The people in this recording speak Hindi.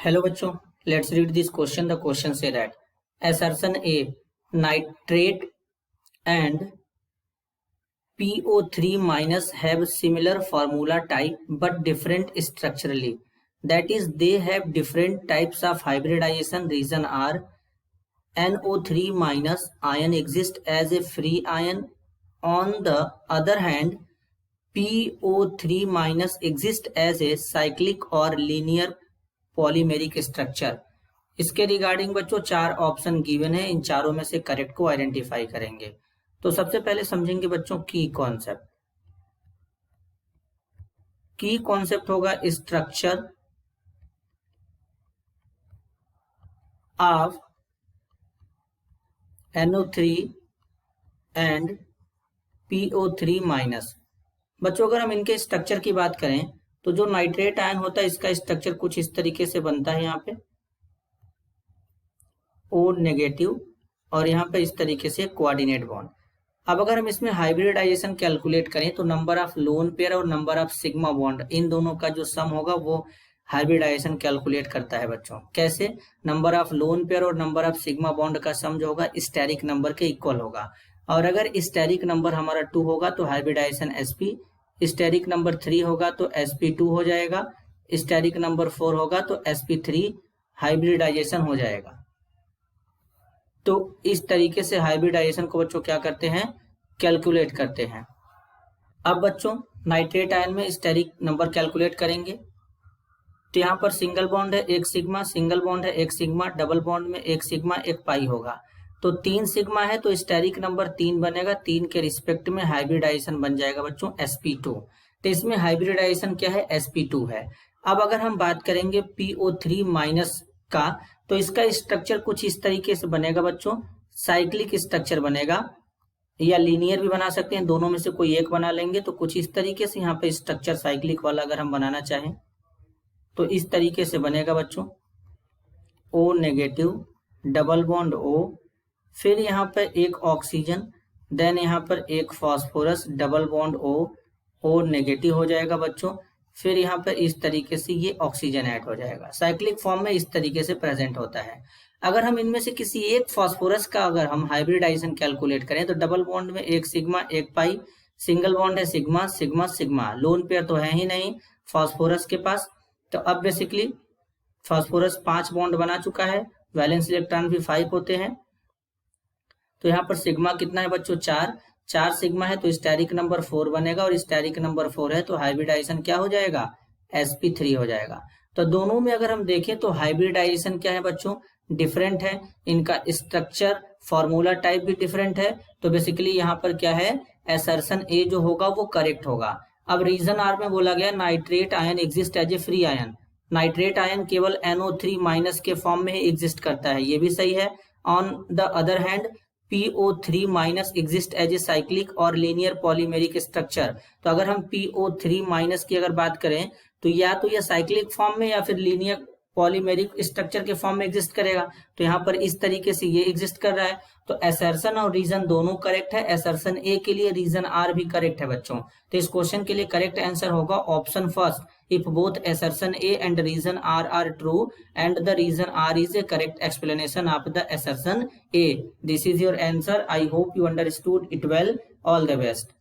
Hello बच्चों, let's read this question. The question say that assertion A, nitrate and PO3 minus have similar formula type but different structurally. That is, they have different types of hybridization. Reason are NO3 minus ion exists as a free ion. On the other hand, PO3 minus exists as a cyclic or linear polymeric structure. इसके रिगार्डिंग बच्चों चार ऑप्शन गिवन है, इन चारों में से करेक्ट को आइडेंटिफाई करेंगे। तो सबसे पहले समझेंगे बच्चों की कॉन्सेप्ट। की कॉन्सेप्ट होगा structure of NO3 and PO3 minus. बच्चों अगर हम इनके स्ट्रक्चर की बात करें तो जो नाइट्रेट आयन होता है इसका स्ट्रक्चर कुछ इस तरीके से बनता है, यहाँ पे O नेगेटिव और यहाँ पे इस तरीके से कोऑर्डिनेट बॉन्ड। अब अगर हम इसमें हाइब्रिडाइजेशन कैलकुलेट करें तो नंबर ऑफ लोन पेयर और नंबर ऑफ सिग्मा बॉन्ड, इन दोनों का जो सम होगा वो हाइब्रिडाइजेशन कैलकुलेट करता है बच्चों। कैसे? नंबर ऑफ लोन पेयर और नंबर ऑफ सिग्मा बॉन्ड का सम जो होगा स्टेरिक नंबर के इक्वल होगा, और अगर स्टेरिक नंबर हमारा 2 होगा तो हाइब्रिडाइजेशन sp, स्टेरिक नंबर 3 होगा तो sp2 हो जाएगा, स्टेरिक नंबर 4 होगा तो sp3 हाइब्रिडाइजेशन हो जाएगा। तो इस तरीके से हाइब्रिडाइजेशन को बच्चों क्या करते हैं, कैलकुलेट करते हैं। अब बच्चों नाइट्रेट आयन में स्टेरिक नंबर कैलकुलेट करेंगे तो यहाँ पर सिंगल बॉन्ड है एक सिग्मा, सिंगल बॉन्ड है एक सिग्मा, डबल बॉन्ड में एक सिग्मा एक पाई होगा, तो 3 सिग्मा है तो स्टेरिक नंबर 3 बनेगा, 3 के रिस्पेक्ट में हाइब्रिडाइजेशन बन जाएगा बच्चों sp2। तो इसमें हाइब्रिडाइजेशन क्या है, sp2 है। अब अगर हम बात करेंगे PO3 माइनस का तो इसका स्ट्रक्चर कुछ इस तरीके से बनेगा बच्चों, साइक्लिक स्ट्रक्चर बनेगा, या लीनियर भी बना सकते हैं, दोनों में से कोई एक बना लेंगे। तो कुछ इस तरीके से यहाँ पे स्ट्रक्चर साइक्लिक वाला अगर हम बनाना चाहें तो इस तरीके से बनेगा बच्चों, O negative, double bond O, फिर यहाँ पर एक ऑक्सीजन, देन यहाँ पर एक phosphorus, double bond O negative हो जाएगा बच्चों, फिर यहाँ पर इस तरीके से ये ऑक्सीजन ऐड हो जाएगा। साइक्लिक फॉर्म में इस तरीके से प्रेजेंट होता है। अगर हम इनमें से किसी एक फास्फोरस का अगर हम हाइब्रिडाइजेशन कैलकुलेट करें तो डबल बॉन्ड में एक सिग्मा एक पाई, सिंगल बॉन्ड है sigma sigma sigma, lone pair तो है ही नहीं फास्फोरस के पास। तो अब बेसिकली फास्फोरस 5 बॉन्ड बना चुका है, वैलेंस इलेक्ट्रॉन भी 5 होते हैं। तो यहाँ पर सिग्मा कितना है बच्चों, 4 सिग्मा है तो स्टेरिक नंबर 4 बनेगा, और स्टेरिक नंबर 4 है तो हाइब्रिडाइजेशन क्या हो जाएगा, sp3 हो जाएगा। तो दोनों में अगर हम देखें तो हाइब्रिडाइजेशन क्या है बच्चों, डिफरेंट है, इनका स्ट्रक्चर फॉर्मूला टाइप भी डिफरेंट है। तो बेसिकली यहाँ पर क्या है, असर्शन ए जो होगा वो करेक्ट होगा। अब रीजन आर में बोला गया nitrate ion exist as a free ion, nitrate ion केवल NO3 माइनस के फॉर्म में ही एग्जिस्ट करता है, ये भी सही है। On the other hand PO3 minus exist as a cyclic और लीनियर पॉलीमेरिक स्ट्रक्चर। तो अगर हम PO3 माइनस की अगर बात करें तो या तो यह साइक्लिक फॉर्म में या फिर लीनियर पॉलीमेरिक स्ट्रक्चर के फॉर्म में एग्जिस्ट करेगा। तो यहाँ पर इस तरीके से ये एग्जिस्ट कर रहा है। तो असर्शन और रीजन दोनों करेक्ट है, असर्शन ए के लिए रीजन आर भी करेक्ट है बच्चों। तो इस क्वेश्चन के लिए करेक्ट आंसर होगा option first, if both assertion A and reason R are true and the reason R is a correct explanation of the assertion A. This is your answer. I hope you understood it well. All the best.